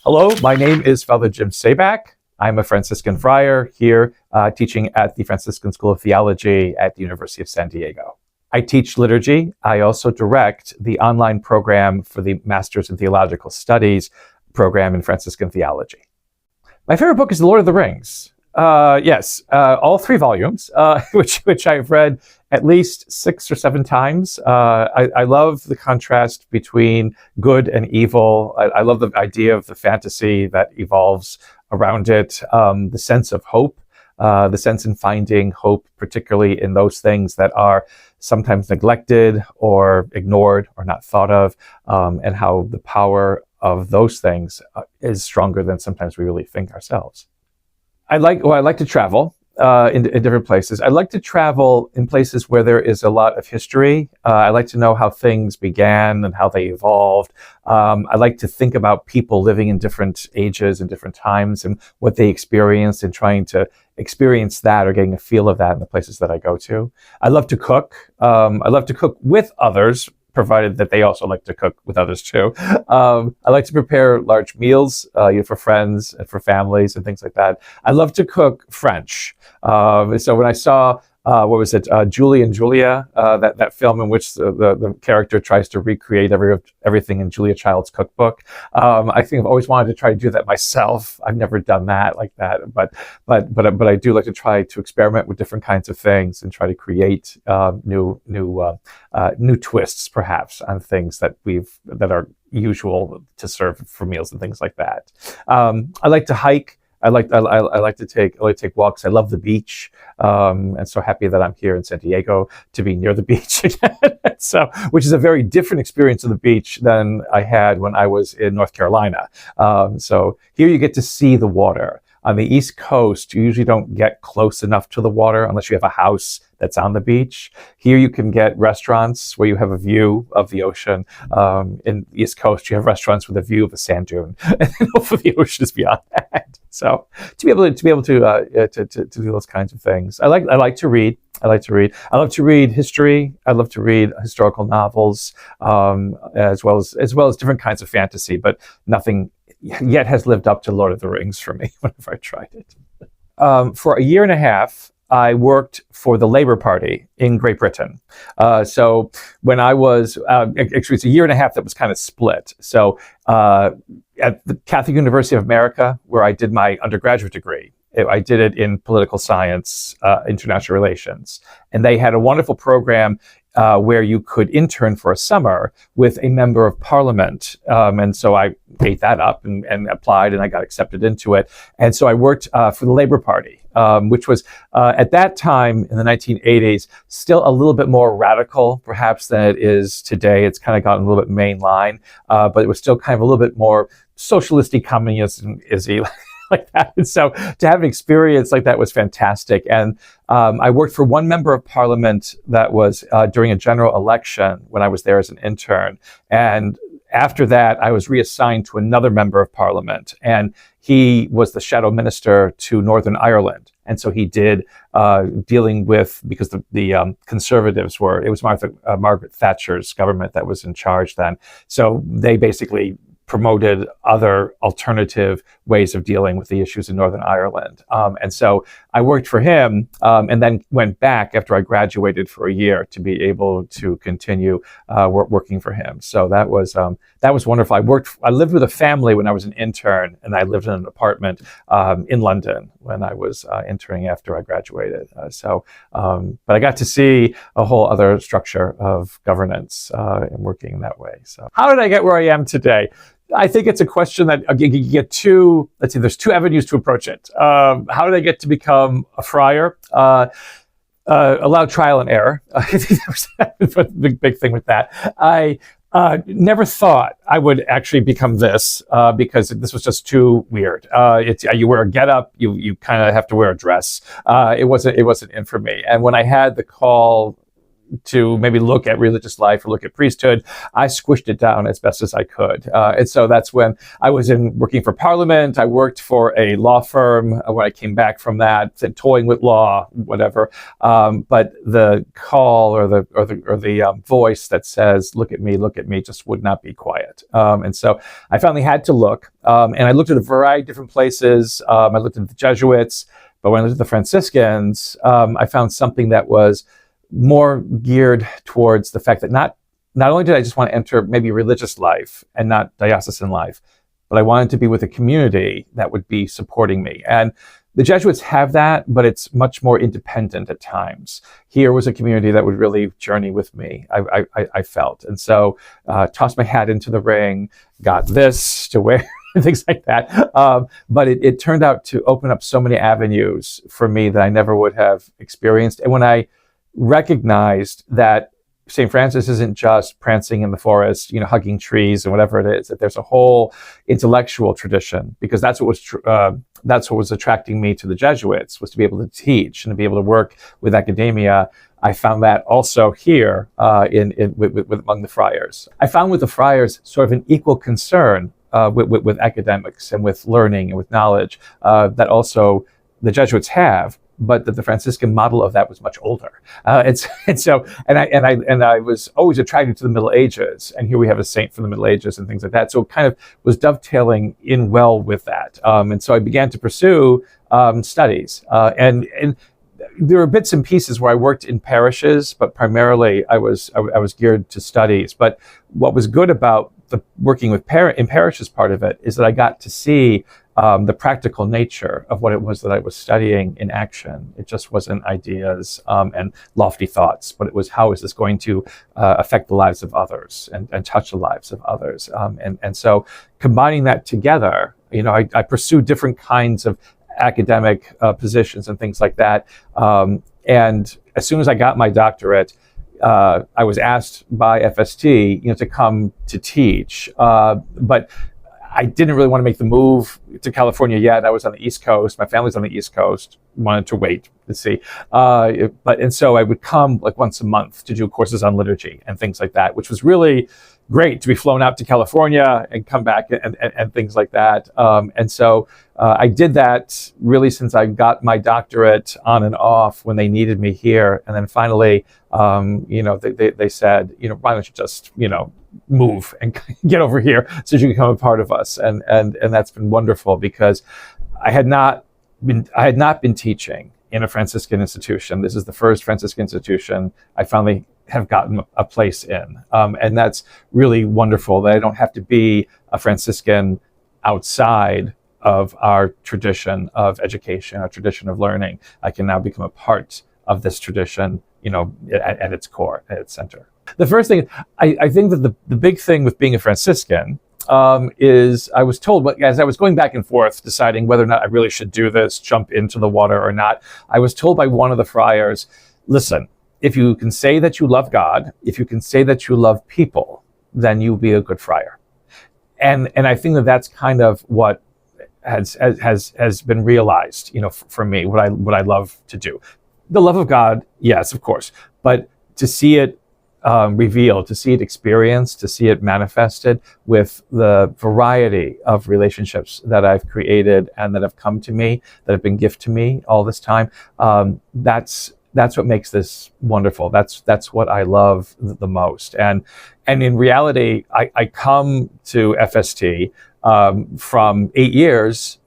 Hello, my name is Father Jim Sabak. I'm a Franciscan Friar here teaching at the Franciscan School of Theology at the University of San Diego. I teach liturgy. I also direct the online program for the Masters of Theological Studies program in Franciscan Theology. My favorite book is The Lord of the Rings. All 3 volumes, which I've read at least 6 or 7 times. I love the contrast between good and evil. I love the idea of the fantasy that evolves around it, the sense of hope, the sense in finding hope, particularly in those things that are sometimes neglected or ignored or not thought of, and how the power of those things is stronger than sometimes we really think ourselves. I like to travel in different places. I like to travel in places where there is a lot of history. I like to know how things began and how they evolved. I like to think about people living in different ages and different times and what they experienced, and trying to experience that or getting a feel of that in the places that I go to. I love to cook. I love to cook with others, provided that they also like to cook with others too. I like to prepare large meals for friends and for families and things like that. I love to cook French. So when I saw, Julie and Julia, that film in which the character tries to recreate everything in Julia Child's cookbook, I think I've always wanted to try to do that myself. I've never done that like that, but I do like to try to experiment with different kinds of things and try to create new twists, perhaps, on things that are usual to serve for meals and things like that. I like to hike. I like to take walks. I love the beach, and so happy that I'm here in San Diego to be near the beach again. Which is a very different experience of the beach than I had when I was in North Carolina. So here you get to see the water. On the East Coast, you usually don't get close enough to the water unless you have a house that's on the beach. Here you can get restaurants where you have a view of the ocean. In the East Coast, you have restaurants with a view of a sand dune, and hopefully the ocean is beyond that. So to be able to do those kinds of things, I like to read. I love to read history. I love to read historical novels, as well as different kinds of fantasy. But nothing yet has lived up to Lord of the Rings for me whenever I tried it. For a year and a half, I worked for the Labour Party in Great Britain. So when I was, actually it's a year and a half that was kind of split. So at the Catholic University of America, where I did my undergraduate degree, I did it in political science, international relations. And they had a wonderful program where you could intern for a summer with a member of parliament. And so I ate that up and applied, and I got accepted into it. And so I worked for the Labour Party, which was at that time in the 1980s, still a little bit more radical perhaps than it is today. It's kind of gotten a little bit mainline, but it was still kind of a little bit more socialistic, communist-y, like that. And so to have an experience like that was fantastic. And I worked for one member of parliament that was during a general election when I was there as an intern. And after that, I was reassigned to another member of parliament, and he was the shadow minister to Northern Ireland. And so he did dealing with, because the Conservatives it was Margaret Thatcher's government that was in charge then. So they basically promoted other alternative ways of dealing with the issues in Northern Ireland. And so I worked for him, and then went back after I graduated for a year to be able to continue working for him. So that was wonderful. I lived with a family when I was an intern, and I lived in an apartment in London when I was interning after I graduated. But I got to see a whole other structure of governance and working in that way. So how did I get where I am today? I think it's a question that you get two. Let's see, there's 2 avenues to approach it. How did I get to become a friar? Allow trial and error. I think that was the big thing with that. I never thought I would actually become this because this was just too weird. You wear a getup, you kind of have to wear a dress. It wasn't in for me. And when I had the call to maybe look at religious life or look at priesthood, I squished it down as best as I could. And so that's when I was working for Parliament. I worked for a law firm when I came back from that, toying with law, whatever. But the call or the voice that says, look at me, just would not be quiet. And so I finally had to look. And I looked at a variety of different places. I looked at the Jesuits, but when I looked at the Franciscans, I found something that was more geared towards the fact that not only did I just want to enter maybe religious life and not diocesan life, but I wanted to be with a community that would be supporting me. And the Jesuits have that, but it's much more independent at times. Here was a community that would really journey with me, I felt. And so tossed my hat into the ring, got this to wear, things like that. But it turned out to open up so many avenues for me that I never would have experienced. And when I recognized that St. Francis isn't just prancing in the forest, hugging trees and whatever it is, that there's a whole intellectual tradition, because that's what was attracting me to the Jesuits, was to be able to teach and to be able to work with academia. I found that also here among the friars. I found with the friars sort of an equal concern with academics and with learning and with knowledge that also the Jesuits have, but that the Franciscan model of that was much older. I was always attracted to the Middle Ages, and here we have a saint from the Middle Ages and things like that. So it kind of was dovetailing in well with that. And so I began to pursue studies. And there were bits and pieces where I worked in parishes, but primarily I was geared to studies. But what was good about the working with in parishes part of it is that I got to see the practical nature of what it was that I was studying in action. It just wasn't ideas and lofty thoughts, but it was, how is this going to affect the lives of others and touch the lives of others? And so combining that together, I pursued different kinds of academic positions and things like that. And as soon as I got my doctorate, I was asked by FST, to come to teach, but I didn't really want to make the move to California yet. I was on the East Coast. My family's on the East Coast. Wanted to wait to see. And so I would come like once a month to do courses on liturgy and things like that, which was really great to be flown out to California and come back and things like that. And so I did that really since I got my doctorate, on and off when they needed me here. And then finally, they said, why don't you just, move and get over here so you can become a part of us. And that's been wonderful, because I had not been teaching in a Franciscan institution. This is the first Franciscan institution I finally have gotten a place in. And that's really wonderful, that I don't have to be a Franciscan outside of our tradition of education, our tradition of learning. I can now become a part of this tradition, at its core, at its center. The first thing, I think that the big thing with being a Franciscan is I was told, as I was going back and forth deciding whether or not I really should do this, jump into the water or not, I was told by one of the friars, listen, if you can say that you love God, if you can say that you love people, then you'll be a good friar. And I think that that's kind of what has been realized, for me, what I love to do. The love of God, yes, of course, but to see it revealed, to see it experienced, to see it manifested with the variety of relationships that I've created and that have come to me, that have been gifted to me all this time. That's what makes this wonderful. That's what I love the most. And in reality, I come to FST from 8 years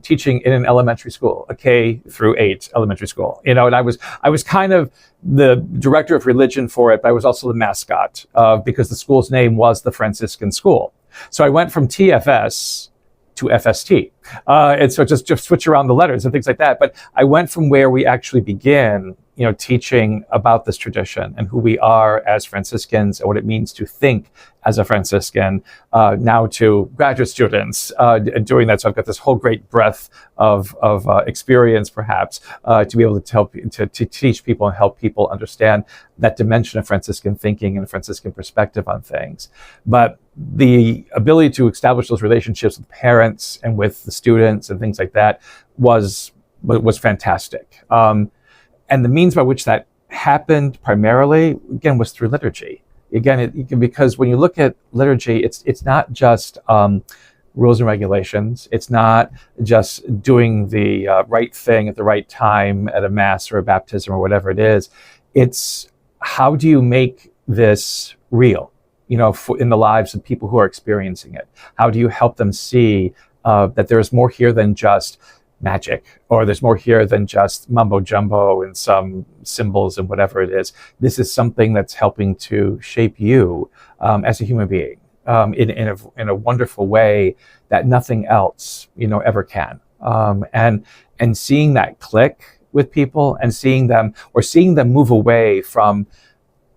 teaching in an elementary school, a K through 8 elementary school. And I was kind of the director of religion for it, but I was also the mascot because the school's name was the Franciscan School. So I went from TFS to FST. And so just switch around the letters and things like that. But I went from where we actually begin, teaching about this tradition and who we are as Franciscans and what it means to think as a Franciscan, now to graduate students doing that. So I've got this whole great breadth of experience, perhaps, to be able to teach people and help people understand that dimension of Franciscan thinking and a Franciscan perspective on things. But the ability to establish those relationships with parents and with the students and things like that was fantastic. And the means by which that happened primarily, again, was through liturgy. Again, because when you look at liturgy, it's not just rules and regulations. It's not just doing the right thing at the right time at a mass or a baptism or whatever it is. It's how do you make this real, in the lives of people who are experiencing it? How do you help them see that there's more here than just magic, or there's more here than just mumbo jumbo and some symbols and whatever it is. This is something that's helping to shape you as a human being in a wonderful way that nothing else, ever can. And seeing that click with people and seeing them move away from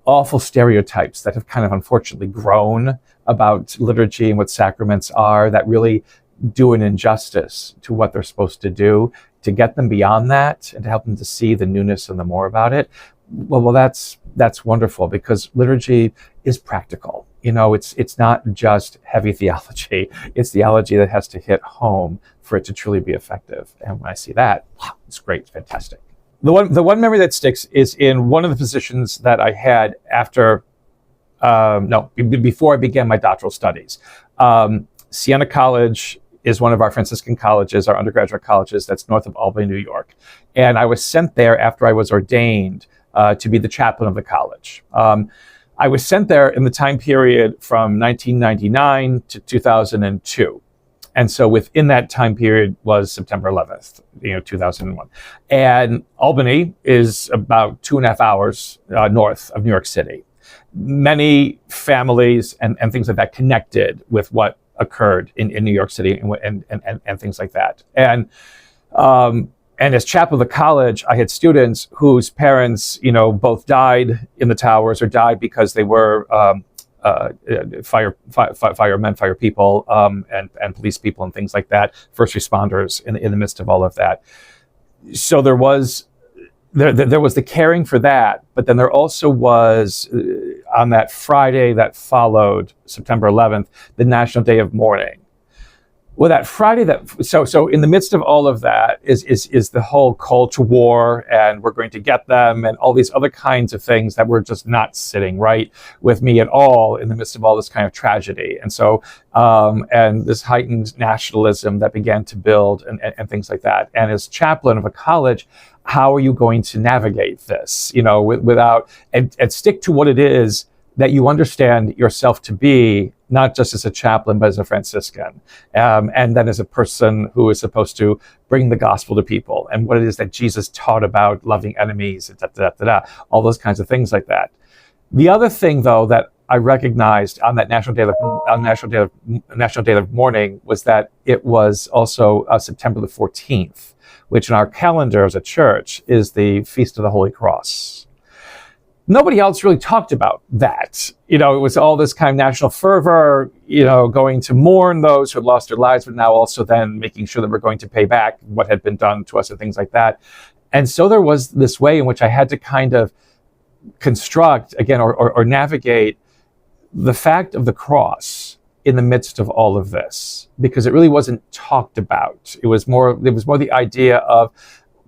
awful stereotypes that have kind of unfortunately grown about liturgy and what sacraments are, that really do an injustice to what they're supposed to do, to get them beyond that and to help them to see the newness and the more about it. Well, that's wonderful, because liturgy is practical. It's not just heavy theology. It's theology that has to hit home for it to truly be effective. And when I see that, wow, it's great, it's fantastic. The one memory that sticks is in one of the positions that I had before I began my doctoral studies. Siena College is one of our Franciscan colleges, our undergraduate colleges, that's north of Albany, New York. And I was sent there after I was ordained to be the chaplain of the college. I was sent there in the time period from 1999 to 2002. And so within that time period was September 11th, 2001. And Albany is about 2.5 hours north of New York City. Many families and things like that connected with what occurred in New York City and things like that. And as chaplain of the college, I had students whose parents, both died in the towers or died because they were firemen, fire people, and police people and things like that, first responders in the midst of all of that. So there was the caring for that, but then there also was, on that Friday that followed September 11th, the National Day of Mourning. Well, that Friday, so in the midst of all of that is the whole call to war, and we're going to get them, and all these other kinds of things that were just not sitting right with me at all in the midst of all this kind of tragedy. And so, and this heightened nationalism that began to build and things like that. And as chaplain of a college, how are you going to navigate this, without, and stick to what it is that you understand yourself to be, not just as a chaplain, but as a Franciscan, and then as a person who is supposed to bring the gospel to people, and what it is that Jesus taught about loving enemies, all those kinds of things like that. The other thing, though, that I recognized on that National Day of Mourning was that it was also September the 14th, which in our calendar as a church is the Feast of the Holy Cross. Nobody else really talked about that. It was all this kind of national fervor, going to mourn those who had lost their lives, but now also then making sure that we're going to pay back what had been done to us and things like that. And so there was this way in which I had to kind of construct, again, or navigate the fact of the cross in the midst of all of this, because it really wasn't talked about. It was more the idea of,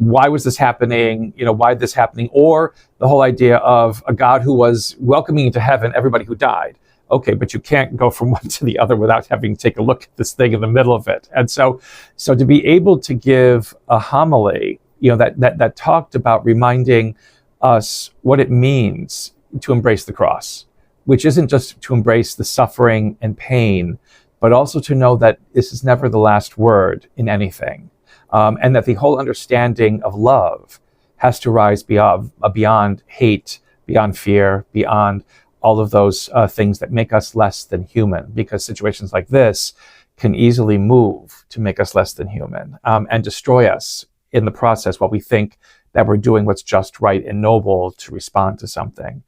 why was this happening? Why is this happening? Or the whole idea of a God who was welcoming into heaven everybody who died. Okay, but you can't go from one to the other without having to take a look at this thing in the middle of it. And so to be able to give a homily, that talked about reminding us what it means to embrace the cross, which isn't just to embrace the suffering and pain, but also to know that this is never the last word in anything. And that the whole understanding of love has to rise beyond hate, beyond fear, beyond all of those things that make us less than human, because situations like this can easily move to make us less than human, and destroy us in the process while we think that we're doing what's just right and noble to respond to something.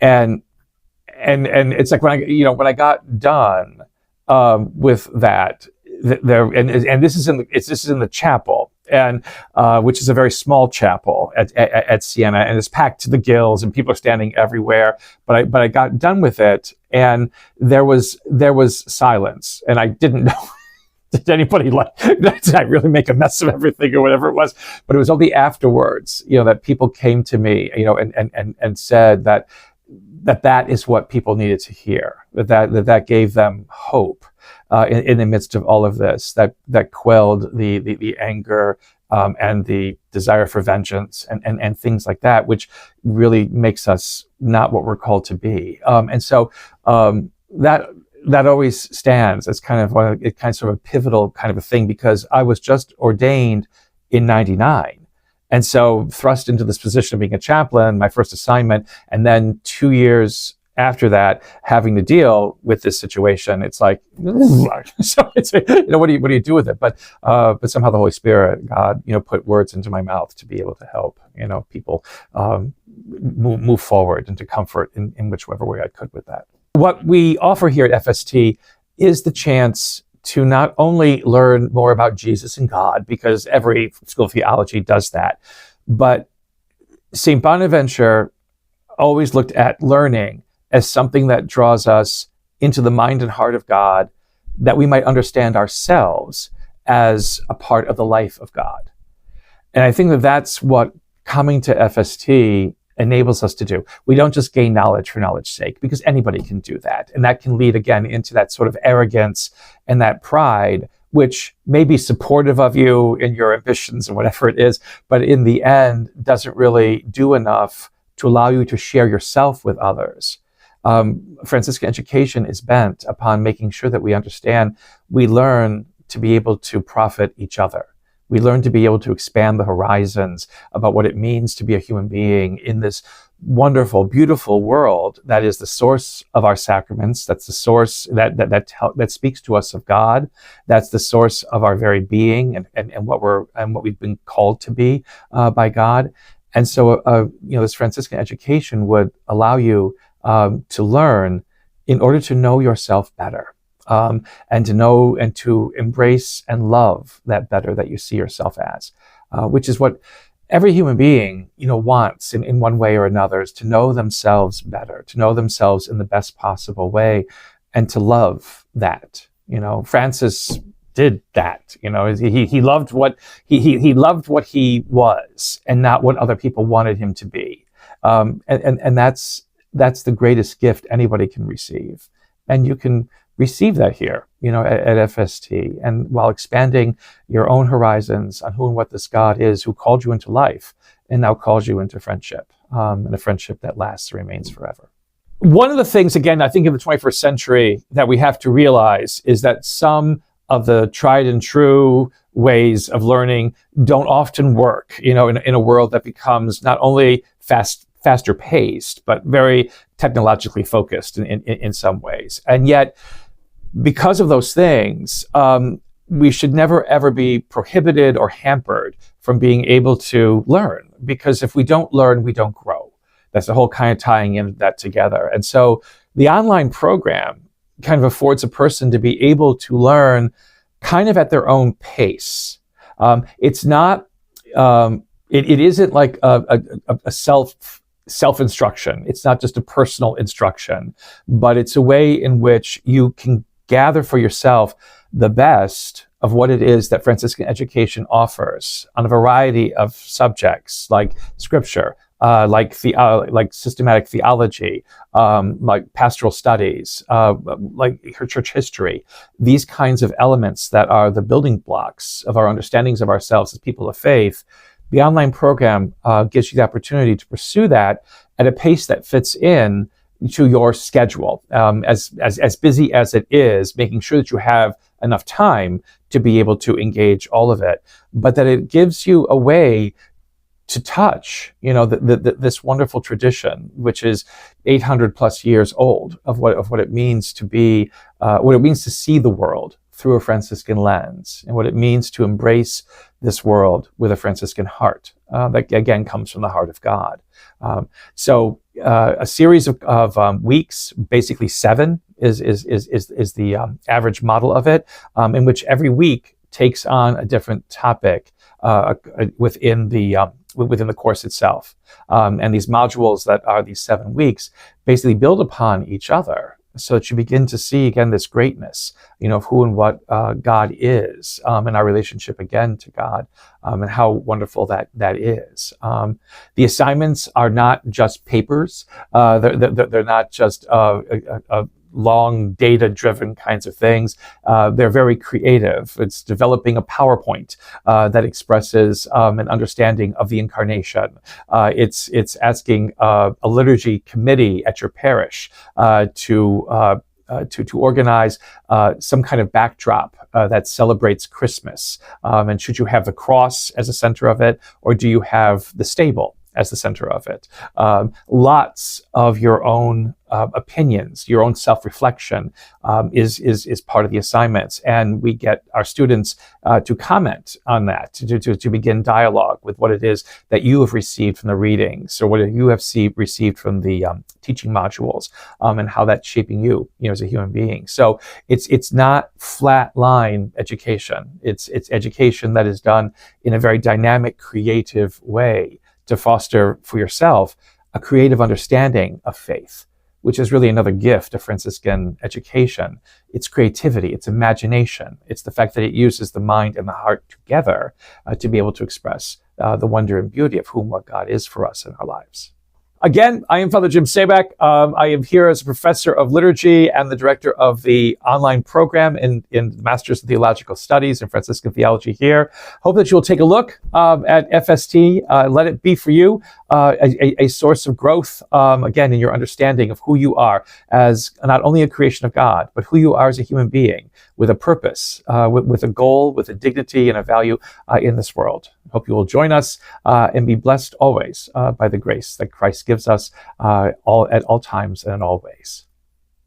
And it's like when I got done with that, this is in the chapel, and which is a very small chapel at Siena, and it's packed to the gills, and people are standing everywhere. But I got done with it, and there was silence, and I didn't know did anybody like, did I really make a mess of everything or whatever it was? But it was only afterwards, that people came to me, and said that is what people needed to hear, that gave them hope in the midst of all of this, that quelled the anger and the desire for vengeance and things like that, which really makes us not what we're called to be. And so that always stands as kind of a pivotal kind of a thing, because I was just ordained in 99. And so thrust into this position of being a chaplain, my first assignment, and then 2 years after that, having to deal with this situation, it's like, so it's, what do you do with it? But somehow the Holy Spirit, God, put words into my mouth to be able to help, people move forward and to comfort in whichever way I could with that. What we offer here at FST is the chance to not only learn more about Jesus and God, because every School of Theology does that, but St. Bonaventure always looked at learning as something that draws us into the mind and heart of God, that we might understand ourselves as a part of the life of God. And I think that that's what coming to FST enables us to do. We don't just gain knowledge for knowledge's sake, because anybody can do that. And that can lead, again, into that sort of arrogance and that pride, which may be supportive of you in your ambitions and whatever it is, but in the end doesn't really do enough to allow you to share yourself with others. Franciscan education is bent upon making sure that we understand, we learn to be able to profit each other. We learn to be able to expand the horizons about what it means to be a human being in this wonderful, beautiful world that is the source of our sacraments. That's the source that speaks to us of God. That's the source of our very being and what we've been called to be by God. And so, this Franciscan education would allow you to learn in order to know yourself better, and to know and to embrace and love that better that you see yourself as, which is what every human being, wants in one way or another, is to know themselves better, to know themselves in the best possible way, and to love that. Francis did that. He loved what he loved what he was, and not what other people wanted him to be. And that's the greatest gift anybody can receive. And you can receive that here, at FST, and while expanding your own horizons on who and what this God is, who called you into life and now calls you into friendship, and a friendship that lasts and remains forever. One of the things, again, I think in the 21st century that we have to realize is that some of the tried and true ways of learning don't often work, in a world that becomes not only faster paced, but very technologically focused in some ways. And yet, because of those things, we should never ever be prohibited or hampered from being able to learn, because if we don't learn, we don't grow. That's the whole kind of tying in that together. And so the online program kind of affords a person to be able to learn kind of at their own pace. It's not, it isn't like a self-instruction. It's not just a personal instruction, but it's a way in which you can gather for yourself the best of what it is that Franciscan education offers on a variety of subjects, like scripture, like systematic theology, like pastoral studies, like her church history, these kinds of elements that are the building blocks of our understandings of ourselves as people of faith. The online program gives you the opportunity to pursue that at a pace that fits in to your schedule, as busy as it is, making sure that you have enough time to be able to engage all of it, but that it gives you a way to touch, this wonderful tradition, which is 800 plus years old, of what it means to be, what it means to see the world through a Franciscan lens, and what it means to embrace this world with a Franciscan heart that again comes from the heart of God. So a series of weeks, basically 7, is the average model of it, in which every week takes on a different topic within the course itself, and these modules that are these 7 weeks basically build upon each other, so that you begin to see again this greatness, of who and what God is, and our relationship again to God, and how wonderful that is. The assignments are not just papers. They're not just long data-driven kinds of things. They're very creative. It's developing a PowerPoint that expresses an understanding of the incarnation. It's asking a liturgy committee at your parish to organize some kind of backdrop that celebrates Christmas. And should you have the cross as the center of it, or do you have the stable as the center of it? Lots of your own opinions, your own self-reflection is part of the assignments, and we get our students to comment on that, to begin dialogue with what it is that you have received from the readings, or what you have received from the teaching modules, and how that's shaping you, as a human being. So it's not flat line education. It's education that is done in a very dynamic, creative way to foster for yourself a creative understanding of faith, which is really another gift of Franciscan education. It's creativity, it's imagination, it's the fact that it uses the mind and the heart together to be able to express the wonder and beauty of whom what God is for us in our lives. Again, I am Father Jim Sabak. I am here as a professor of liturgy and the director of the online program in Masters of Theological Studies in Franciscan Theology here. Hope that you'll take a look at FST. Let it be for you a source of growth, again, in your understanding of who you are as not only a creation of God, but who you are as a human being with a purpose, with a goal, with a dignity and a value in this world. Hope you will join us and be blessed always by the grace that Christ gives us at all times and in all ways.